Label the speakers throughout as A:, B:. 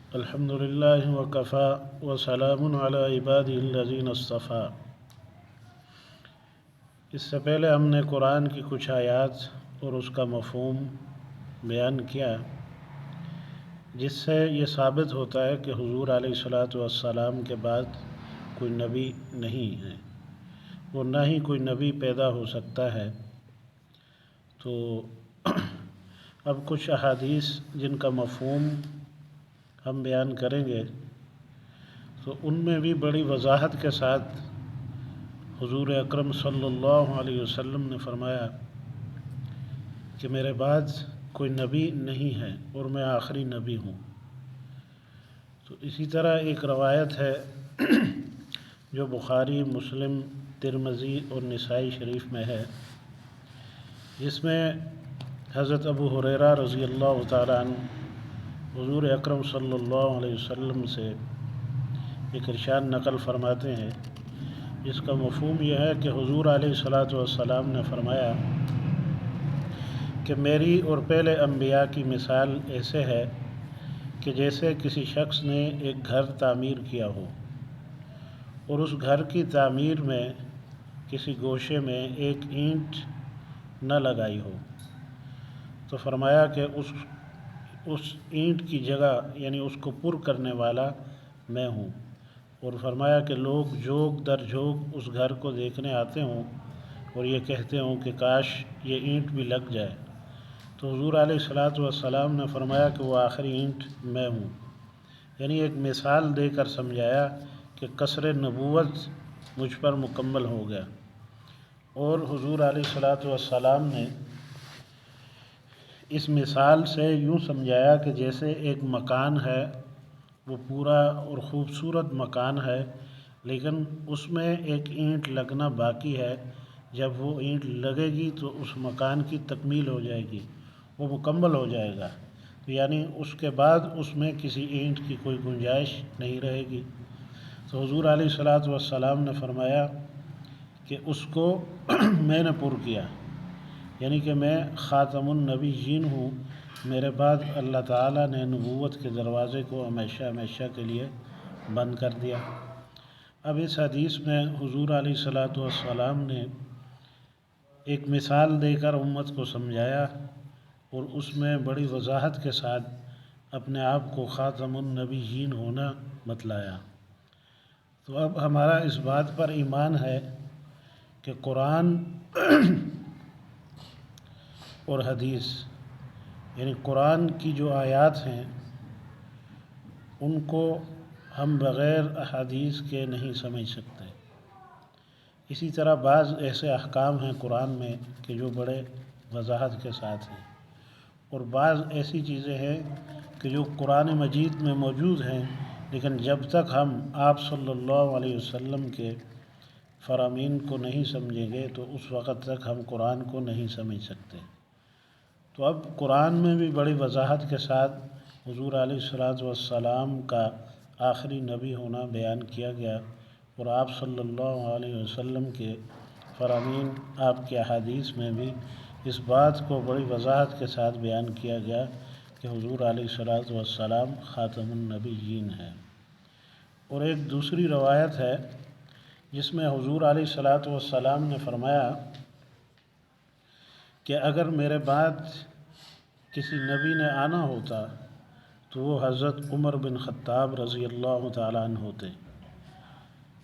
A: الحمد للہ وکفیٰ وسلام علی عبادہ الذین اصطفیٰ۔ اس سے پہلے ہم نے قرآن کی کچھ آیات اور اس کا مفہوم بیان کیا، جس سے یہ ثابت ہوتا ہے کہ حضور علیہ الصلاۃ والسلام کے بعد کوئی نبی نہیں ہے اور نہ ہی کوئی نبی پیدا ہو سکتا ہے۔ تو اب کچھ احادیث جن کا مفہوم ہم بیان کریں گے، تو ان میں بھی بڑی وضاحت کے ساتھ حضور اکرم صلی اللہ علیہ وسلم نے فرمایا کہ میرے بعد کوئی نبی نہیں ہے اور میں آخری نبی ہوں۔ تو اسی طرح ایک روایت ہے جو بخاری، مسلم، ترمذی اور نسائی شریف میں ہے، جس میں حضرت ابو ہریرہ رضی اللہ تعالیٰ عنہ حضور اکرم صلی اللہ علیہ وسلم سے ایک ارشاد نقل فرماتے ہیں، جس کا مفہوم یہ ہے کہ حضور علیہ الصلاۃ والسلام نے فرمایا کہ میری اور پہلے انبیاء کی مثال ایسے ہے کہ جیسے کسی شخص نے ایک گھر تعمیر کیا ہو اور اس گھر کی تعمیر میں کسی گوشے میں ایک اینٹ نہ لگائی ہو، تو فرمایا کہ اس اینٹ کی جگہ یعنی اس کو پر کرنے والا میں ہوں، اور فرمایا کہ لوگ جھوک در جھوک اس گھر کو دیکھنے آتے ہوں اور یہ کہتے ہوں کہ کاش یہ اینٹ بھی لگ جائے۔ تو حضور علیہ الصلاۃ والسلام نے فرمایا کہ وہ آخری اینٹ میں ہوں، یعنی ایک مثال دے کر سمجھایا کہ قصر نبوت مجھ پر مکمل ہو گیا۔ اور حضور علیہ الصلاۃ والسلام نے اس مثال سے یوں سمجھایا کہ جیسے ایک مکان ہے، وہ پورا اور خوبصورت مکان ہے، لیکن اس میں ایک اینٹ لگنا باقی ہے۔ جب وہ اینٹ لگے گی تو اس مکان کی تکمیل ہو جائے گی، وہ مکمل ہو جائے گا، یعنی اس کے بعد اس میں کسی اینٹ کی کوئی گنجائش نہیں رہے گی۔ تو حضور علیہ الصلاۃ والسلام نے فرمایا کہ اس کو میں نے پر کیا، یعنی کہ میں خاتم النبیین ہوں، میرے بعد اللہ تعالیٰ نے نبوت کے دروازے کو ہمیشہ ہمیشہ کے لیے بند کر دیا۔ اب اس حدیث میں حضور علیہ الصلاۃ والسلام نے ایک مثال دے کر امت کو سمجھایا اور اس میں بڑی وضاحت کے ساتھ اپنے آپ کو خاتم النبیین ہونا بتلایا۔ تو اب ہمارا اس بات پر ایمان ہے کہ قرآن اور حدیث، یعنی قرآن کی جو آیات ہیں ان کو ہم بغیر احادیث کے نہیں سمجھ سکتے۔ اسی طرح بعض ایسے احکام ہیں قرآن میں کہ جو بڑے وضاحت کے ساتھ ہیں، اور بعض ایسی چیزیں ہیں کہ جو قرآن مجید میں موجود ہیں، لیکن جب تک ہم آپ صلی اللہ علیہ وسلم کے فرامین کو نہیں سمجھیں گے تو اس وقت تک ہم قرآن کو نہیں سمجھ سکتے۔ تو اب قرآن میں بھی بڑی وضاحت کے ساتھ حضور علیہ الصلاۃ والسلام کا آخری نبی ہونا بیان کیا گیا، اور آپ صلی اللہ علیہ وسلم کے فرامین، آپ کے احادیث میں بھی اس بات کو بڑی وضاحت کے ساتھ بیان کیا گیا کہ حضور علیہ الصلاۃ والسلام خاتم النبیین ہیں۔ اور ایک دوسری روایت ہے جس میں حضور علیہ الصلاۃ والسلام نے فرمایا کہ اگر میرے بعد کسی نبی نے آنا ہوتا تو وہ حضرت عمر بن خطاب رضی اللہ تعالیٰ عنہ ہوتے،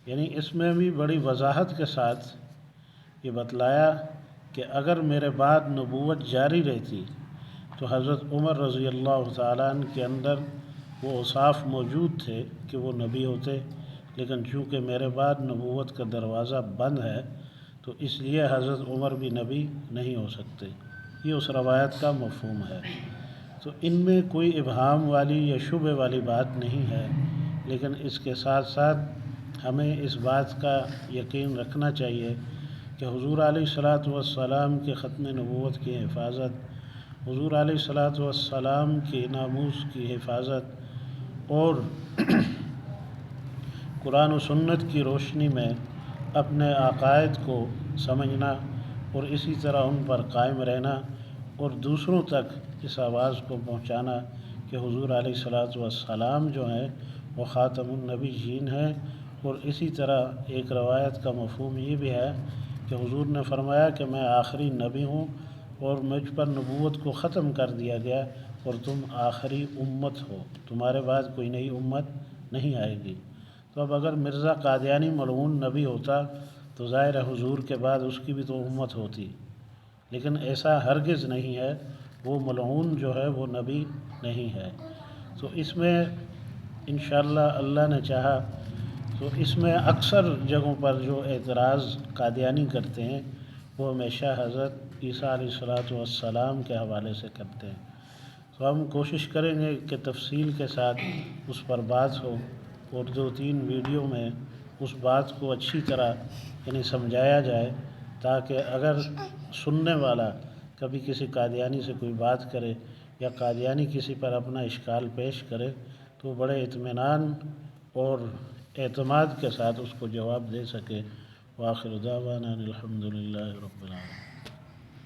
A: یعنی اس میں بھی بڑی وضاحت کے ساتھ یہ بتلایا کہ اگر میرے بعد نبوت جاری رہتی تو حضرت عمر رضی اللہ تعالیٰ عنہ کے اندر وہ اوصاف موجود تھے کہ وہ نبی ہوتے، لیکن چونکہ میرے بعد نبوت کا دروازہ بند ہے تو اس لیے حضرت عمر بھی نبی نہیں ہو سکتے۔ یہ اس روایت کا مفہوم ہے۔ تو ان میں کوئی ابہام والی یا شبہ والی بات نہیں ہے، لیکن اس کے ساتھ ساتھ ہمیں اس بات کا یقین رکھنا چاہیے کہ حضور علیہ الصلاۃ والسلام کے ختم نبوت کی حفاظت، حضور علیہ الصلاۃ والسلام کے ناموس کی حفاظت اور قرآن و سنت کی روشنی میں اپنے عقائد کو سمجھنا اور اسی طرح ان پر قائم رہنا، اور دوسروں تک اس آواز کو پہنچانا کہ حضور علیہ الصلوۃ والسلام جو ہیں وہ خاتم النبیین ہیں، اور اسی طرح ایک روایت کا مفہوم یہ بھی ہے کہ حضور نے فرمایا کہ میں آخری نبی ہوں اور مجھ پر نبوت کو ختم کر دیا گیا اور تم آخری امت ہو، تمہارے بعد کوئی نئی امت نہیں آئے گی۔ تو اب اگر مرزا قادیانی ملعون نبی ہوتا تو ظاہر حضور کے بعد اس کی بھی تو امت ہوتی، لیکن ایسا ہرگز نہیں ہے، وہ ملعون جو ہے وہ نبی نہیں ہے۔ تو اس میں انشاءاللہ اللہ نے چاہا تو اس میں اکثر جگہوں پر جو اعتراض قادیانی کرتے ہیں وہ ہمیشہ حضرت عیسیٰ علیہ الصلوۃ والسلام کے حوالے سے کرتے ہیں۔ تو ہم کوشش کریں گے کہ تفصیل کے ساتھ اس پر بات ہو، اور 2-3 ویڈیو میں اس بات کو اچھی طرح سمجھایا جائے، تاکہ اگر سننے والا کبھی کسی قادیانی سے کوئی بات کرے یا قادیانی کسی پر اپنا اشکال پیش کرے تو بڑے اطمینان اور اعتماد کے ساتھ اس کو جواب دے سکے۔ وآخر دعوانا الحمد للہ رب العالمین۔